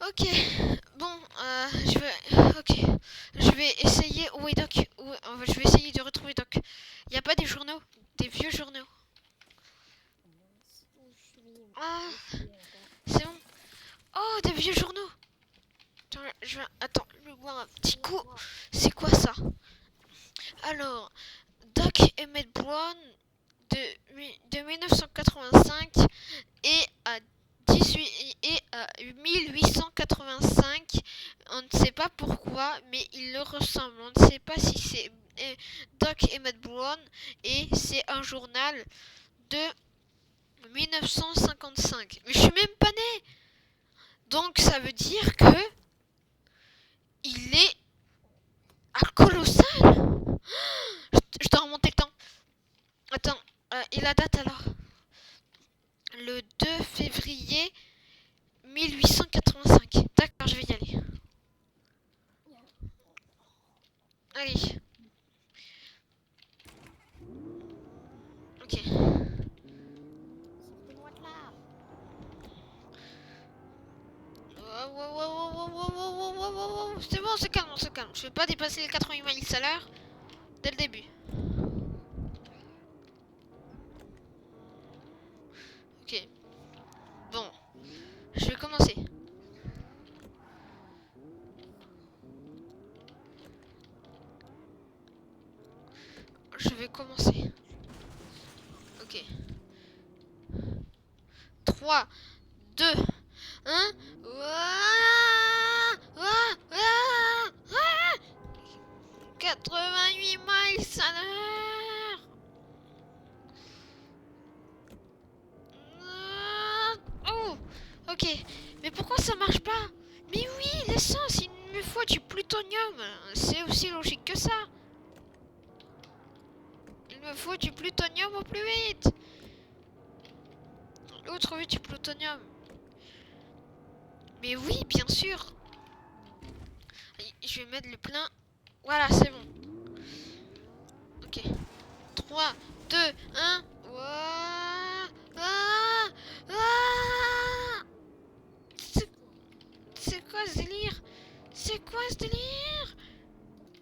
Ok, bon, je vais essayer. Où est Doc? Je vais essayer de retrouver Doc. Il n'y a pas des journaux, des vieux journaux. Ah, c'est bon. Oh, des vieux journaux. Attends, je vais boire un petit coup. C'est quoi ça? Alors, Doc Emmett Brown de 1985 et à 1885. On ne sait pas pourquoi, mais il le ressemble. On ne sait pas si c'est Doc Emmett Brown et c'est un journal de 1955. Mais je suis même pas né. Donc ça veut dire que il est à colossal. Je dois remonter le temps. Attends, et la date alors? Le 2 février 1885. D'accord, je vais y aller. Allez. Ok. Sortez-moi de là. C'est bon, on se calme, on se calme. Je vais pas dépasser les 80 miles à l'heure dès le début. Ok. Bon, je vais commencer. Je vais commencer. Ok. 3, 2, 1. 88 miles à l'heure. Oh, ok. Mais pourquoi ça marche pas? Mais oui, l'essence, il me faut du plutonium. C'est aussi logique que ça. Il me faut du plutonium au plus vite. Où trouver du plutonium? Mais oui, bien sûr. Je vais mettre le plein. Voilà, c'est bon. Ok. 3, 2, 1. Ouah. Ah. Ah. C'est quoi ce délire? C'est quoi ce délire?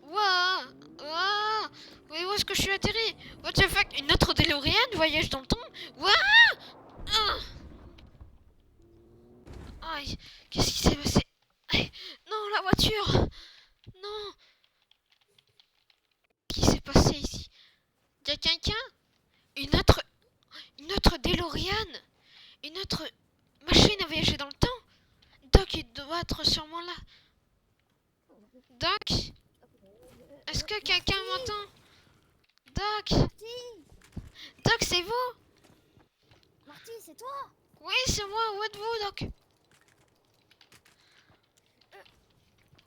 Waouh! Waouh! Mais où est-ce que je suis atterri? What the fuck? Une autre DeLorean voyage dans le temps? Waouh! Ah! Aïe! Qu'est-ce qui s'est passé? Aïe. Non, la voiture! Non! Qu'est-ce qui s'est passé ici? Y'a quelqu'un? Une autre... Une autre DeLorean? Une autre machine à voyager dans le temps? Doc, il doit être sûrement là. Doc? Est-ce que quelqu'un m'entend? Doc? Marty, Doc, c'est vous? Marty, c'est toi? Oui, c'est moi. Où êtes-vous, Doc?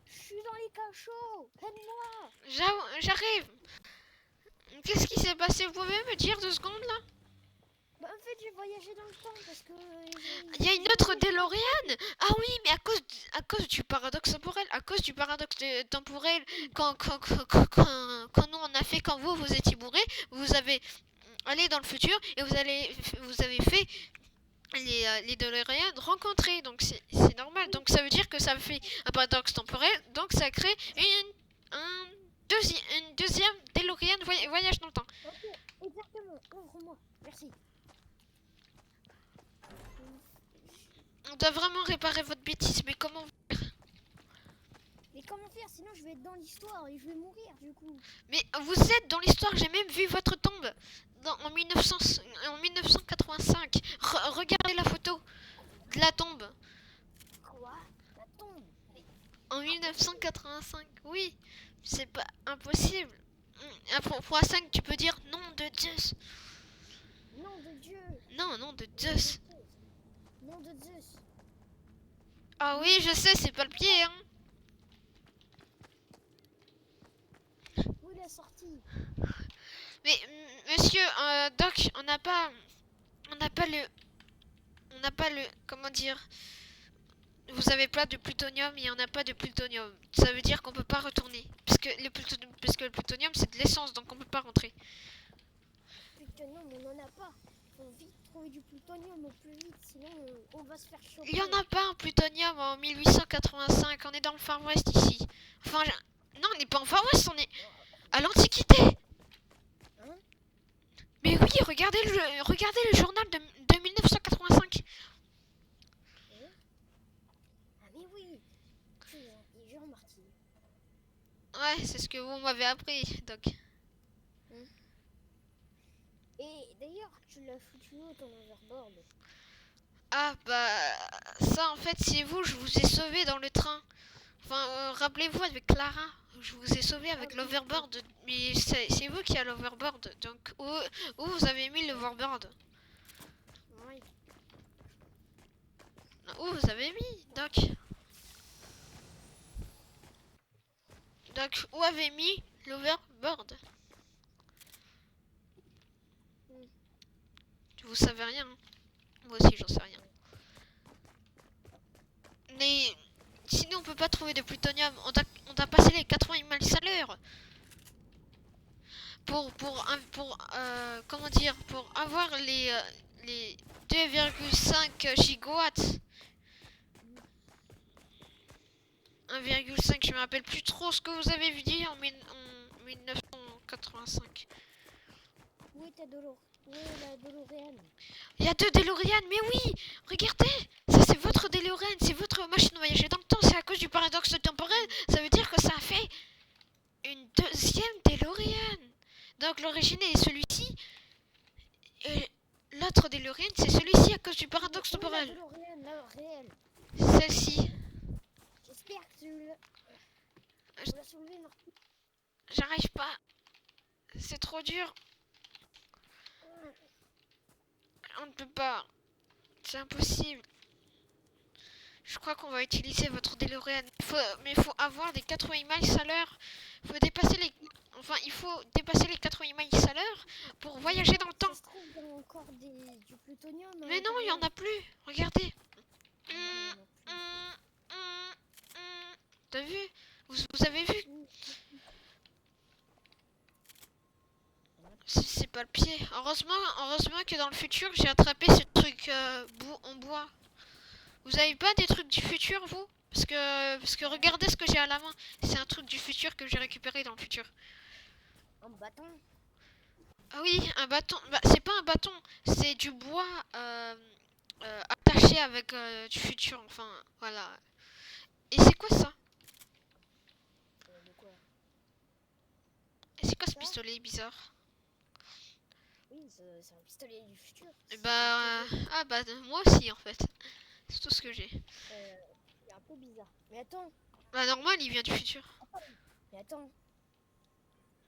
Je suis dans les cachots. Aide-moi. J'arrive. Qu'est-ce qui s'est passé? Vous pouvez me dire 2 secondes là? Bah, en fait, j'ai voyagé dans le temps parce que Il y a une autre DeLorean? Ah oui, mais à cause du paradoxe temporel. À cause du paradoxe temporel, quand nous on a fait, quand vous étiez bourré, vous avez allé dans le futur et vous avez fait les DeLorean rencontrer. Donc c'est normal. Donc ça veut dire que ça fait un paradoxe temporel. Donc ça crée une deuxième DeLorean voyage dans le temps. Ok, exactement. Ouvre-moi. Merci. On doit vraiment réparer votre bêtise, mais comment? Mais comment faire? Sinon, je vais être dans l'histoire et je vais mourir du coup. Mais vous êtes dans l'histoire, j'ai même vu votre tombe en 1985. Regardez la photo de la tombe Quoi? La tombe? Mais en 1985. Oui, c'est pas impossible. Pour 5, tu peux dire nom de Zeus. nom de Dieu. Non, nom de Zeus. Nom de Zeus. Ah oui, je sais, c'est pas le pied, hein. Où il est sorti? Mais monsieur, Doc, on n'a pas le, comment dire, vous avez pas de plutonium et on n'a pas de plutonium. Ça veut dire qu'on peut pas retourner. Parce que le plutonium c'est de l'essence, donc on peut pas rentrer. Putain, non, mais on en a pas. Faut vite trouver du plutonium au plus vite, sinon on va se faire choper. Il y en a pas un plutonium en 1885. On est dans le Far West ici. Enfin, non, on n'est pas en Far West, on est à l'Antiquité. Hein? Mais oui, regardez le journal de 1985. Ah mais oui, tu es intelligent, Marty. Ouais, c'est ce que vous m'avez appris, Doc. Et d'ailleurs, tu l'as foutu où ton overboard? Ah, bah, ça en fait, c'est vous, je vous ai sauvé dans le train. Enfin, rappelez-vous avec Clara, je vous ai sauvé avec l'overboard. Mais c'est vous qui avez l'overboard. Donc, où vous avez mis l'overboard? Oui. Où vous avez mis, Doc? Donc, où avez mis l'overboard? Vous savez rien, hein. Moi aussi, j'en sais rien. Mais sinon, on peut pas trouver de plutonium. On a passé les 80 miles à l'heure. Comment dire, pour avoir les 2,5 gigawatts. 1,5, je me rappelle plus trop ce que vous avez dit en 1985. Où est la DeLorean? Il y a 2 DeLorean, mais oui, regardez, ça c'est votre DeLorean, c'est votre machine à voyager dans le temps, c'est à cause du paradoxe temporel, ça veut dire que ça a fait une deuxième DeLorean. Donc l'origine est celui-ci, et l'autre DeLorean c'est celui-ci à cause du paradoxe temporel. La DeLorean, la réelle. Celle-ci, J'espère que tu l'as soulevé, Marty. j'arrive pas, c'est trop dur, on ne peut pas, c'est impossible. Je crois qu'on va utiliser votre DeLorean. Mais il faut avoir des 80 miles à l'heure. Il faut dépasser les 80 miles à l'heure pour voyager dans le temps. Ça se trouve, il y a encore du plutonium. Mais non, il y en a plus. Regardez. T'as vu? Vous avez vu? C'est pas le pied. Heureusement que dans le futur, j'ai attrapé ce truc en bois. Vous avez pas des trucs du futur, vous? Parce que regardez ce que j'ai à la main. C'est un truc du futur que j'ai récupéré dans le futur. Un bâton? Ah oui, un bâton. Bah, c'est pas un bâton, c'est du bois attaché avec du futur. Enfin, voilà. Et c'est quoi ça? De quoi? Et c'est quoi ce Ça pistolet bizarre? Oui, c'est un pistolet du futur. Bah, moi aussi en fait. C'est tout ce que j'ai. C'est un peu bizarre. Mais attends, Bah, normal, il vient du futur. mais attends.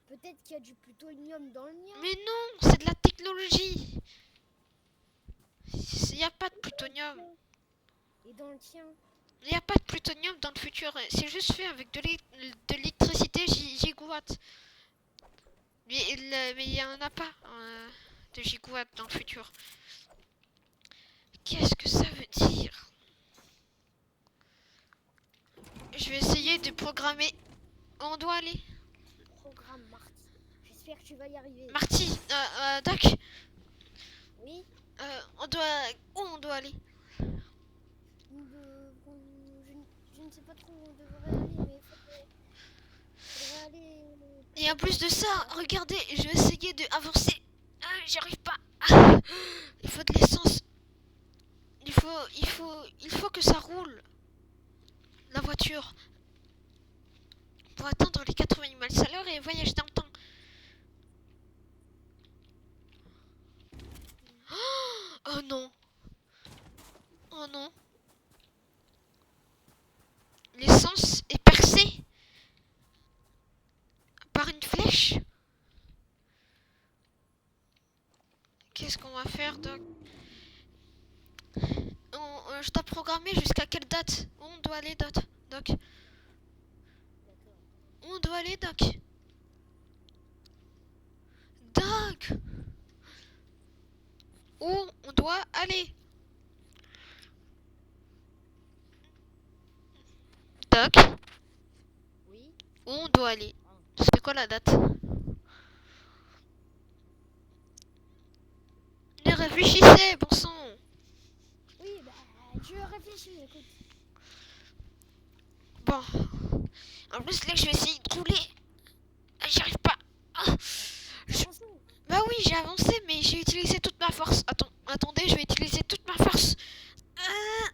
Peut-être qu'il y a du plutonium dans le mien. Mais non, c'est de la technologie. Il n'y a pas de plutonium. Et dans le tien? Il n'y a pas de plutonium dans le futur. C'est juste fait avec de l'électricité gigawatts. Mais il n'y en a pas de gigawatts dans le futur. Qu'est-ce que ça veut dire? Je vais essayer de programmer. On doit aller. Programme Marty. J'espère que tu vas y arriver. Marty, Doc, Oui. où on doit aller? Je ne sais pas trop où on devrait aller, mais faudrait aller. Et en plus de ça, regardez, je vais essayer de avancer. J'y arrive pas. Ah, il faut de l'essence. Il faut que ça roule. La voiture. Pour atteindre les 80 miles à l'heure et voyager dans le temps. Oh non. Oh non. L'essence est percée par une flèche. Qu'est-ce qu'on va faire, Doc? Je dois programmer jusqu'à quelle date? Où on doit aller, Doc? Où on doit aller, Doc? Doc! Où on doit aller? Doc? Oui. Où on doit aller? C'est quoi la date? Ne réfléchissez, bon réfléchis, écoute. Bon. En plus, là, je vais essayer de rouler. Ah, j'y arrive pas. Ah, je- Attention. Bah oui, j'ai avancé, mais j'ai utilisé toute ma force. Attendez, je vais utiliser toute ma force. Ah,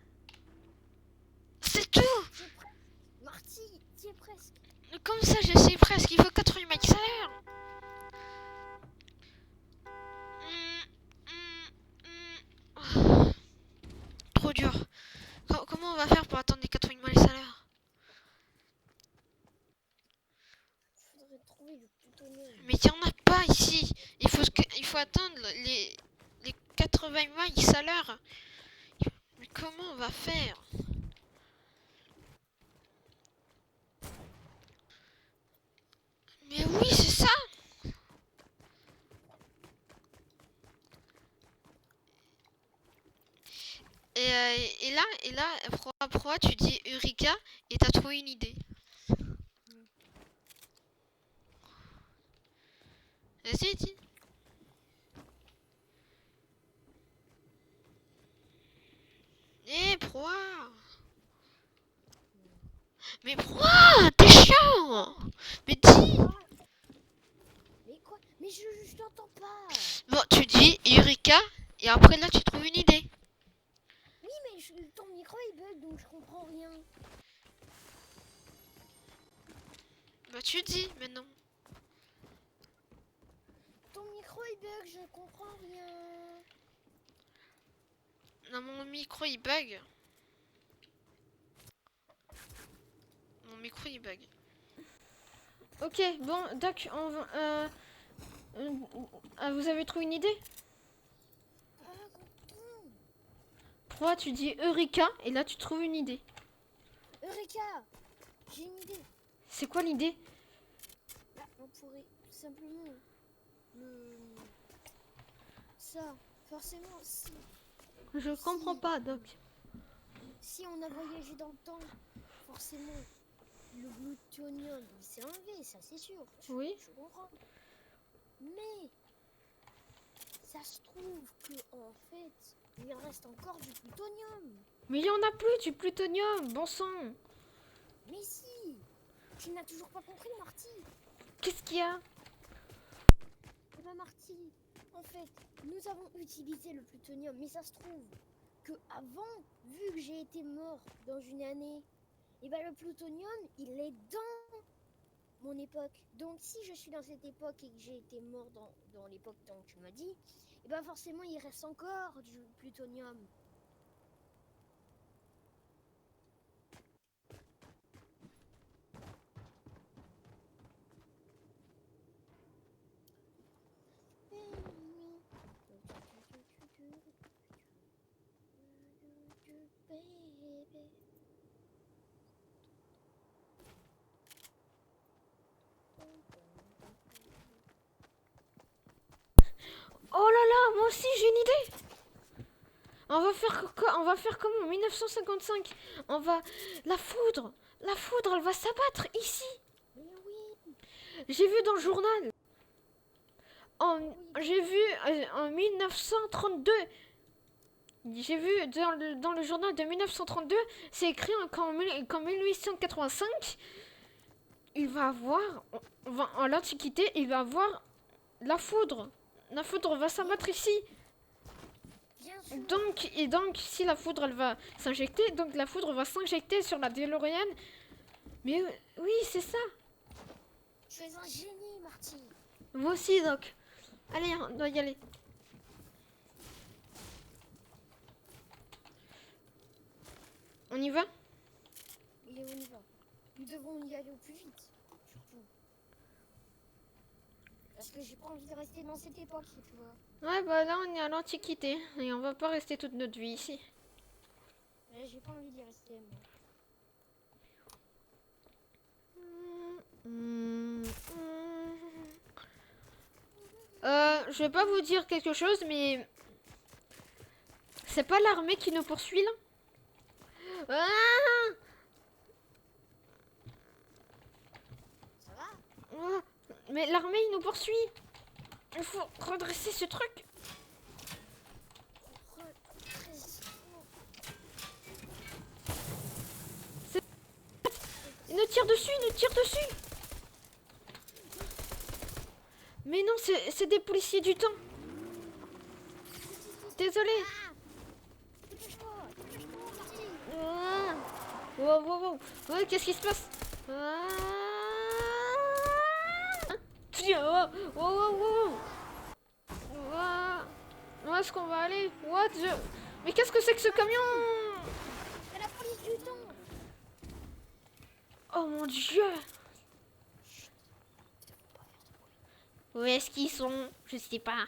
c'est tout. Tu es presque. Marty, tu es presque. Comme ça, je sais presque. Il faut 80 miles à l'heure. Ah, trop dur. Comment on va faire pour attendre les 80 miles à l'heure? Faudrait trouver le plutonium. Mais il n'y en a pas ici. Il faut attendre les 80 miles à l'heure. Mais comment on va faire? Mais oui, c'est ça. Et là, Proa, tu dis Eureka et t'as trouvé une idée. Vas-y, dis. Proa. Mais Proa, t'es chiant. Mais dis. Mais quoi? Mais je t'entends pas. Bon, tu dis Eureka et après là, tu trouves une idée. Oui, mais ton micro il bug donc je comprends rien. Bah, tu dis maintenant. Ton micro il bug, je comprends rien. Non, mon micro il bug. Mon micro il bug. Ok, bon, Doc, vous avez trouvé une idée? Ah, comprends. Proa, tu dis Eureka et là, tu trouves une idée. Eureka, j'ai une idée. C'est quoi l'idée? Là, on pourrait tout simplement ça, forcément, Je comprends pas, Doc. si on a voyagé dans le temps, forcément, le plutonium, il s'est enlevé, ça c'est sûr. Oui. Je comprends. Mais, ça se trouve que en fait, il reste encore du plutonium. Mais il y en a plus du plutonium, bon sang. Mais si, tu n'as toujours pas compris, Marty. Qu'est-ce qu'il y a? Eh ben Marty, en fait, nous avons utilisé le plutonium, mais ça se trouve que avant, vu que j'ai été mort dans une année, et ben le plutonium, il est dans mon époque. Donc si je suis dans cette époque et que j'ai été mort dans l'époque dont tu m'as dit, et ben forcément il reste encore du plutonium. Oh là là, moi aussi j'ai une idée. On va faire comme en 1955. On va la foudre, elle va s'abattre ici. Mais oui, J'ai vu dans le journal. J'ai vu en 1932. J'ai vu dans le journal de 1932, c'est écrit qu'en 1885, il va avoir, en l'Antiquité, il va avoir la foudre. La foudre va s'abattre ici. bien sûr. Donc, si la foudre elle va s'injecter, donc la foudre va s'injecter sur la DeLorean. Mais oui, c'est ça. Tu es un génie, Marty. Moi aussi, Doc. Allez, on doit y aller. On y va? Et on y va. Nous devons y aller au plus vite, surtout. Parce que j'ai pas envie de rester dans cette époque, tu vois. Ouais, bah là, on est à l'Antiquité. Et on va pas rester toute notre vie ici. J'ai pas envie d'y rester, moi. Je vais pas vous dire quelque chose, mais c'est pas l'armée qui nous poursuit là? Ah! Ça va? Ah, mais l'armée il nous poursuit. Il faut redresser ce truc. Il nous tire dessus, il nous tire dessus. Mais non, c'est des policiers du temps. Désolé. Dépêche-toi, Marty. Ah. Wow, wow, wow. Ouais, qu'est-ce qui se passe? Ah. Tiens, oh, wow, wow, wow. Où est-ce qu'on va aller? What the... Mais qu'est-ce que c'est que ce camion? C'est la police du temps. Oh mon dieu! Où est-ce qu'ils sont? Je sais pas.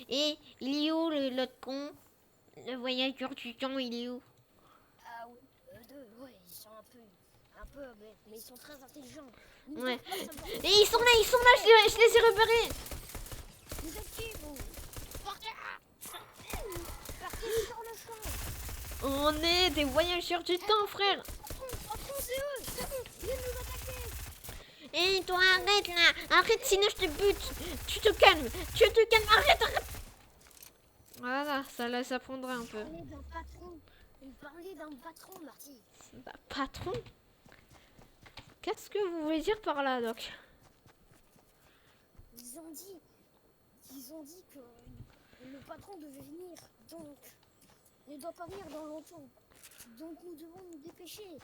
Et il est où l'autre con? Le voyageur du temps, il est où? Ah oui, ouais, ils sont un peu, mais ils sont très intelligents. Ils Ouais. doivent pas savoir. Et ils sont là, je les ai repérés! Vous êtes qui, vous? Partez sur le champ. On est des voyageurs du temps, frère! Patron, c'est eux, ils viennent nous attaquer. Et toi, arrête là! Arrête, sinon je te bute! Tu te calmes! Arrête! Voilà, ça prendra un peu. Vous parlez d'un patron, Marty. Bah, patron? Qu'est-ce que vous voulez dire par là, Doc? Ils ont dit que le patron devait venir, donc il ne doit pas venir dans longtemps. Donc nous devons nous dépêcher.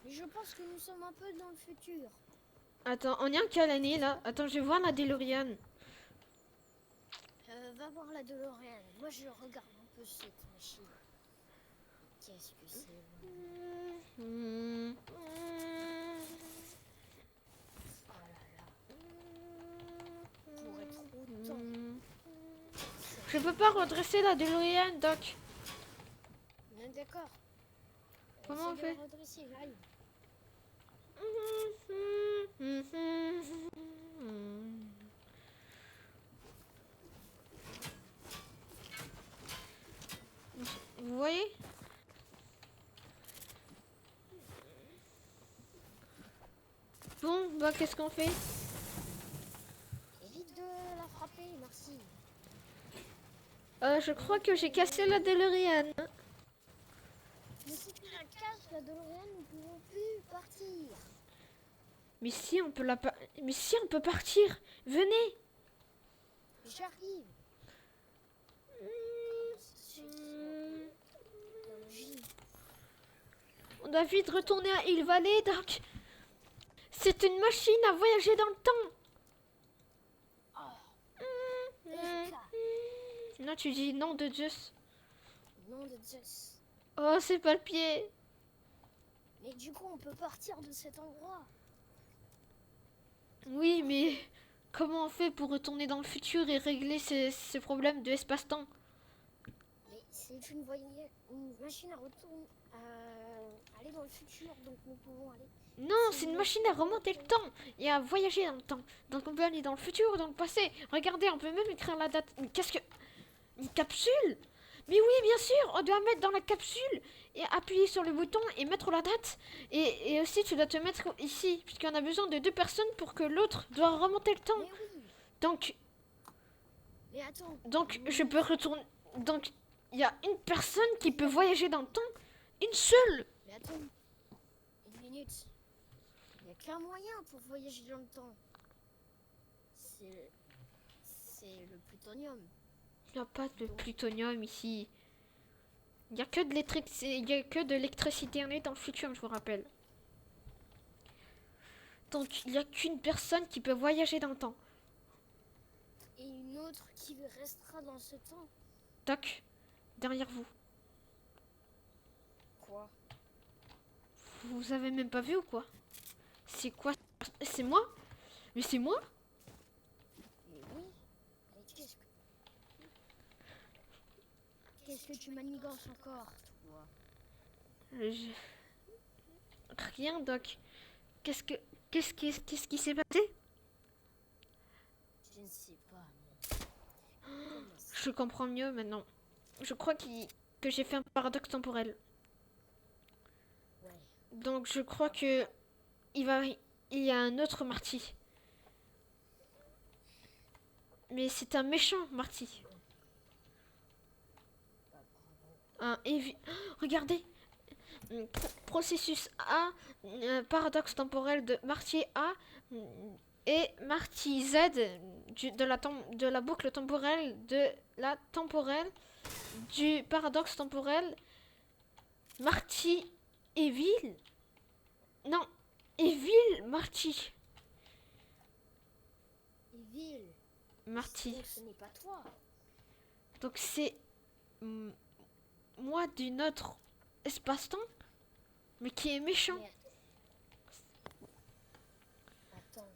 Mais je pense que nous sommes un peu dans le futur. Attends, on est en quelle année là? Attends, je vais voir la DeLorean. Va voir la DeLorean. Moi je regarde un peu cette machine. Qu'est-ce que c'est? Oh là là. Pour être autant. Je peux pas redresser la DeLorean, Doc. D'accord. Comment on fait? Redresser, j'arrive. Vous voyez? Bon, bah qu'est-ce qu'on fait? Évite de la frapper, merci. Je crois que j'ai cassé la DeLorean. Mais si tu la casses, la DeLorean, nous ne pouvons plus partir. Mais si on peut partir. Venez. J'arrive. On doit vite retourner à Hill Valley, Doc. C'est une machine à voyager dans le temps. Non, tu dis nom de Zeus. Nom de Zeus. Oh, c'est pas le pied. Mais du coup, on peut partir de cet endroit. Oui, mais comment on fait pour retourner dans le futur et régler ces problèmes de espace-temps? Mais c'est une machine à retourner, aller dans le futur, donc nous pouvons aller. Non, c'est une machine à remonter le temps et à voyager dans le temps. Donc on peut aller dans le futur ou dans le passé. Regardez, on peut même écrire la date. Qu'est-ce que... Une capsule? Mais oui, bien sûr, on doit mettre dans la capsule et appuyer sur le bouton et mettre la date. Et aussi, tu dois te mettre ici, puisqu'on a besoin de 2 personnes pour que l'autre doit remonter le temps. Mais oui. Mais attends. Donc je peux retourner... Donc, il y a une personne qui peut voyager dans le temps. Une seule. Mais attends. Une minute. Il n'y a qu'un moyen pour voyager dans le temps. C'est le plutonium. Il n'y a pas de plutonium ici. Il n'y a que de l'électricité. On est dans le futur, je vous rappelle. Donc, il n'y a qu'une personne qui peut voyager dans le temps. Et une autre qui restera dans ce temps. Doc, derrière vous. Quoi? Vous avez même pas vu ou quoi? C'est quoi? C'est moi? Mais c'est moi? Mais oui. Mais qu'est-ce que tu manigances encore, toi? Rien, Doc. Qu'est-ce qui s'est passé? Je ne sais pas. Je comprends mieux maintenant. Je crois que j'ai fait un paradoxe temporel. Ouais. Donc je crois que il y a un autre Marty. Mais c'est un méchant Marty. Bah, bravo. Regardez. Processus A, paradoxe temporel de Marty A et Marty Z de la boucle temporelle de la temporelle du paradoxe temporel Marty Evil. Non, Evil Marty. Evil. Marty. Donc ce n'est pas toi. Donc c'est moi d'une autre espace-temps, mais qui est méchant. Mais attends.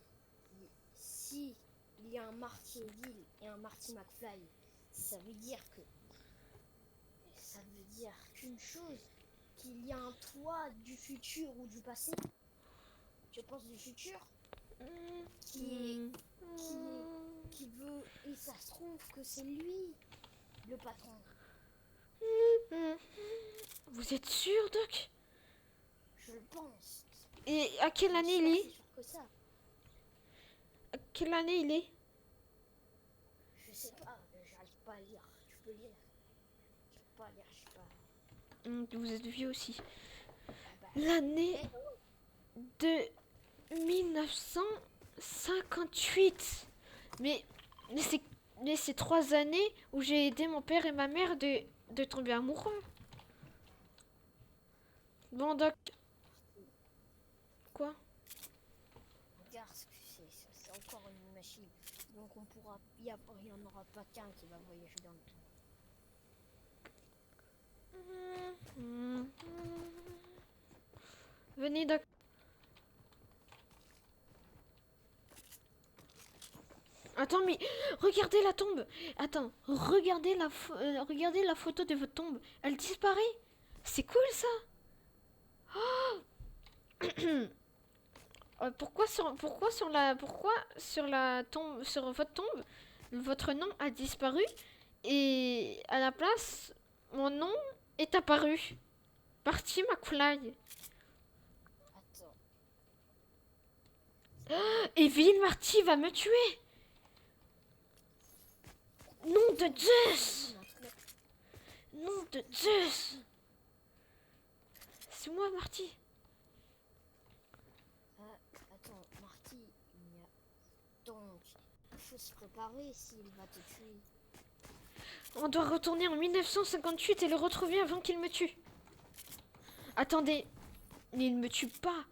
Si il y a un Marty Evil et un Marty McFly, ça veut dire que... Ça veut dire qu'une chose, qu'il y a un toi du futur ou du passé. Je pense du futur. Qui veut... Et ça se trouve que c'est lui, le patron. Vous êtes sûr, Doc? Je le pense. Et à quelle année il est? C'est sûr que ça. À quelle année il est? Je sais pas, j'arrive pas à lire. Je peux lire. Je peux pas lire, je sais pas. Vous êtes vieux aussi. Ah bah, L'année de 1958. Mais c'est 3 années où j'ai aidé mon père et ma mère de tomber amoureux. Bon, Doc. Quoi? regarde ce que c'est encore une machine. Donc on pourra... Il n'y en aura pas qu'un qui va voyager dans le temps. Venez, Doc. Attends, mais regardez la tombe. Attends, regardez regardez la photo de votre tombe. Elle disparaît. C'est cool ça. Oh pourquoi sur la tombe, sur votre tombe, votre nom a disparu et à la place, mon nom est apparu. Marty McFly. Attends. Evil Marty va me tuer. Nom de Zeus! Nom de Zeus! C'est moi, Marty. Attends, Marty, donc, il faut se préparer s'il va te tuer. On doit retourner en 1958 et le retrouver avant qu'il me tue. Attendez, mais il me tue pas.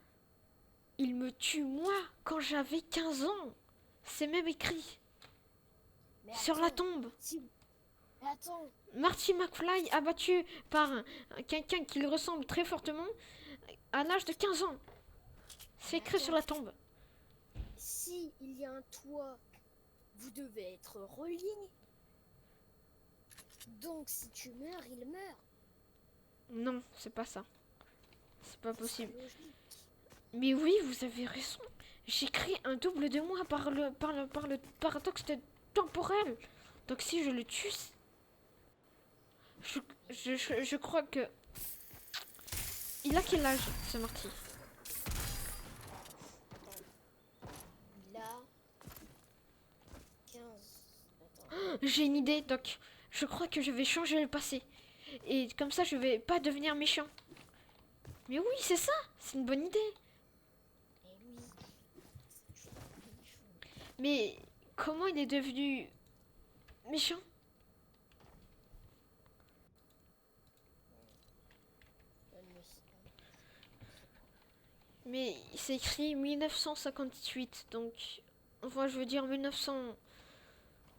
Il me tue moi quand j'avais 15 ans. C'est même écrit Mais sur la attends, tombe. Mais attends, Marty McFly abattu par quelqu'un qui lui ressemble très fortement à l'âge de 15 ans. C'est écrit sur la tombe. si il y a un toit, vous devez être reliés. Donc si tu meurs, il meurt. Non, c'est pas ça. C'est pas possible. C'est logique. Mais oui, vous avez raison. J'écris un double de moi par le paradoxe temporel. Donc si je le tue, je crois que... Il a quel âge, ce Marty? Il a 15. Attends. J'ai une idée, Doc. Je crois que je vais changer le passé. Et comme ça, je vais pas devenir méchant. Mais oui, c'est ça. C'est une bonne idée. Et oui. Mais comment il est devenu méchant? Mais c'est écrit 1958, donc... Enfin, je veux dire 1900...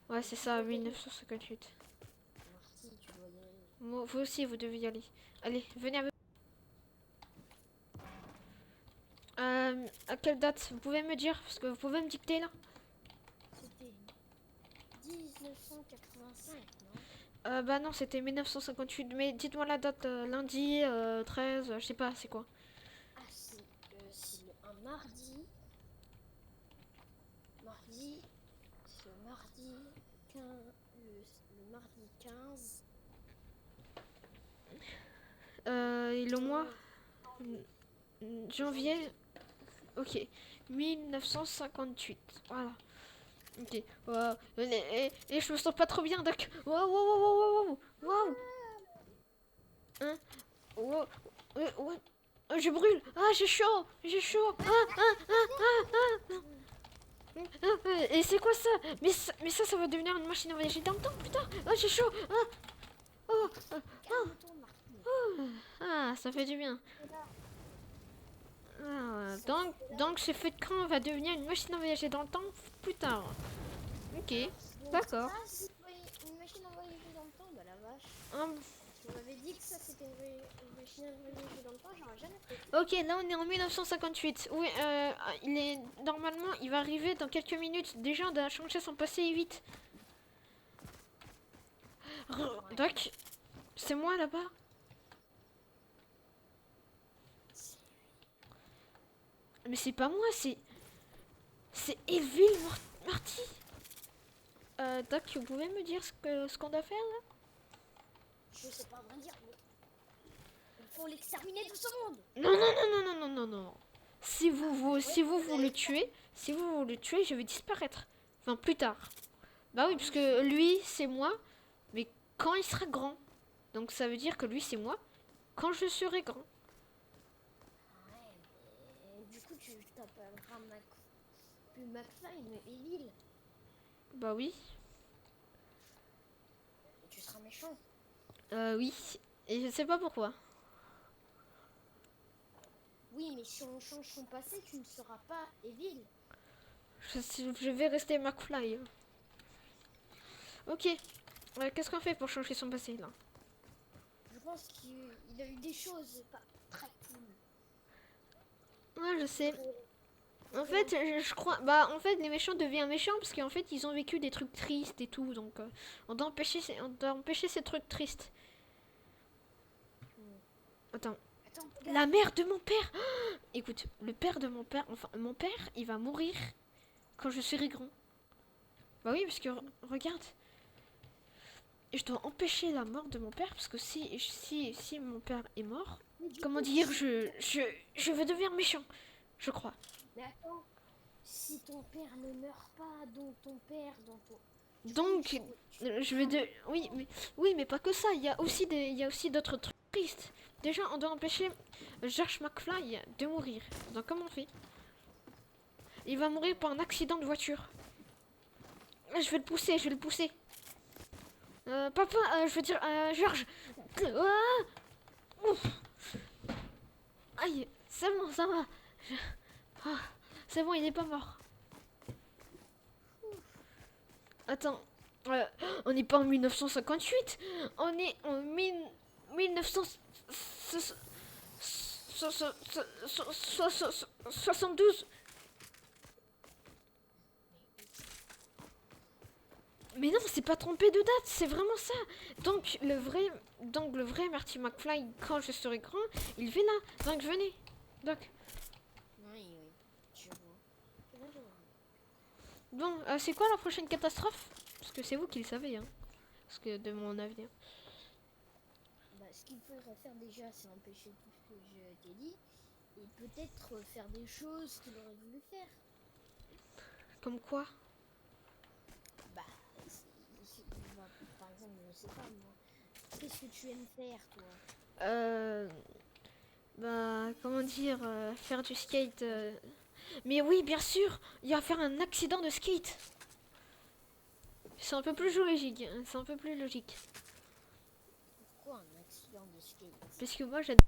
Ouais, c'est ça, 1958. Marty, tu dois y aller. Moi, vous aussi, vous devez y aller. Allez, venez avec... À quelle date? Vous pouvez me dire? Parce que vous pouvez me dicter, là? C'était 1985, non? Bah non, c'était 1958. Mais dites-moi la date, lundi, 13, je sais pas, c'est quoi? Ah, c'est un mardi. Mardi, c'est le mardi 15, le mardi 15. Et le mois? Janvier? Ok. 1958. Voilà. Ok. Et je me sens pas trop bien, Doc. Waouh, waouh, waouh, waouh, waouh. Hein? Wow. Ouais. Je brûle. Ah, j'ai chaud. J'ai chaud. Et c'est quoi ça? Mais ça va devenir une machine à voyager dans le temps, putain. Ah, j'ai chaud. Calme-toi, Martine. Ah, ça fait du bien. Ah, donc ce feu de camp va devenir une machine à voyager dans le temps plus tard. Ok, Donc, d'accord. ça, c'est une machine à voyager dans le temps, bah la vache. Hum, Si on m'avait dit que ça c'était une machine à voyager dans le temps, j'aurais jamais fait. ok, là on est en 1958. Oui, normalement, il va arriver dans quelques minutes. Déjà, on doit changer son passé et vite. Doc, c'est moi là-bas. Mais c'est pas moi, c'est Elville Marty. Doc, vous pouvez me dire ce qu'on doit faire là? Je sais pas vraiment dire, mais il faut l'exterminer de ce monde. Non. Si vous le tuez, je vais disparaître. Enfin, plus tard. Bah oui, parce que lui, c'est moi, mais quand il sera grand. Donc ça veut dire que lui, c'est moi, quand je serai grand. Ouais, mais du coup tu t'appelleras plus McFly, mais Evil. Bah oui. Et tu seras méchant. Oui. Et je sais pas pourquoi. Oui, mais si on change son passé, tu ne seras pas Evil. Je vais rester McFly. Ok. Qu'est-ce qu'on fait pour changer son passé là? Je pense qu'il a eu des choses pas très cool. Ouais, je sais. En fait, je crois. Bah, en fait, les méchants deviennent méchants parce qu'en fait, ils ont vécu des trucs tristes et tout. Donc, on doit empêcher ces trucs tristes. Attends. Attends, La mère de mon père. Écoute, le père de mon père. Enfin, mon père, il va mourir quand je serai grand. Bah oui, parce que regarde. Je dois empêcher la mort de mon père parce que si mon père est mort, comment dire, je vais devenir méchant, je crois. Mais attends, si ton père ne meurt pas, donc ton père, donc ton... Donc, je vais de... Oui, mais pas que ça. Il y a aussi d'autres trucs tristes. Déjà, on doit empêcher George McFly de mourir. Donc, comment on fait? Il va mourir par un accident de voiture. Je vais le pousser. Papa, je veux dire, George. Ouf. Aïe, c'est bon, ça va. C'est bon, il est pas mort. Attends, on n'est pas en 1958, on est en 1972. Mais non, c'est pas trompé de date, c'est vraiment ça. Donc le vrai Marty McFly, quand je serai grand, il fait là. Donc venez. Donc. Oui, je vois. Je vois. Bon, c'est quoi la prochaine catastrophe? Parce que c'est vous qui le savez, hein. Parce que de mon avenir. Bah, ce qu'il faudrait faire déjà, c'est empêcher tout ce que je t'ai dit. Et peut-être faire des choses qu'il aurait voulu faire. Comme quoi? Bah, bah, par exemple, je sais pas moi. Qu'est-ce que tu aimes faire, toi? Bah, comment dire, faire du skate. Mais oui, bien sûr, il va faire un accident de skate. C'est un peu plus logique, hein, c'est un peu plus logique. Pourquoi un accident de skate? Parce que moi, j'adore